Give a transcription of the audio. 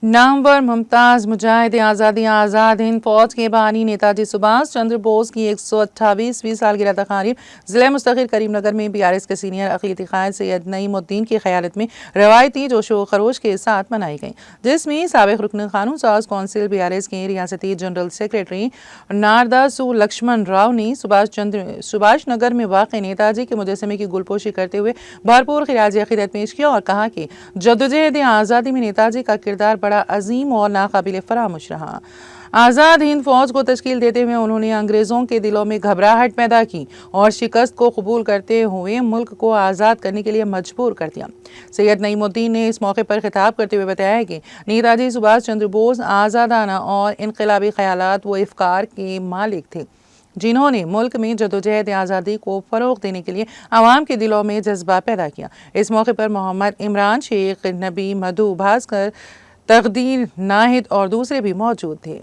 नामवर मुमताज़ मुजाहिद आज़ादी आज़ाद हिंद फौज के बानी नेताजी सुभाष चंद्र बोस की 128वीं सालगिरह तक़रीब ज़िला मुस्तक़िल करीमनगर में BRS के सीनियर अक़ीदती क़ायद सैयद नईमुद्दीन की क़यादत में रवायती जोशो खरोश के साथ मनाई गई, जिसमें साबिक़ रुकन क़ानून साज़ कौंसिल BRS के रियासती जनरल सेक्रेटरी नारदासु लक्ष्मण राव ने सुभाष नगर में वाक़ नेताजी के मुजस्समे की गुलपोशी करते हुए भरपूर ख़िराज अक़ीदत पेश किया और कहा कि जद्दोजहद आज़ादी में नेताजी का किरदार बड़ा अजीम और नाकाबिल फरामोश रहा। आज़ाद हिंद फौज को तश्कील देते हुए उन्होंने अंग्रेज़ों के दिलों में घबराहट पैदा की और शिकस्त को कबूल करते हुए मुल्क को आज़ाद करने के लिए मजबूर कर दिया। सैयद नईमुद्दीन ने इस मौके पर खिताब करते हुए बताया कि नेताजी सुभाष चंद्र बोस आज़ादाना और इनकलाबी ख्यालात व अफ़कार के मालिक थे, जिन्होंने मुल्क में जदोजहद आज़ादी को फ़रोग़ देने के लिए आवाम के दिलों में जज्बा पैदा किया। इस मौके पर मोहम्मद इमरान, शेख नबी, मधु भास्कर, तकदीर नाहिद और दूसरे भी मौजूद थे।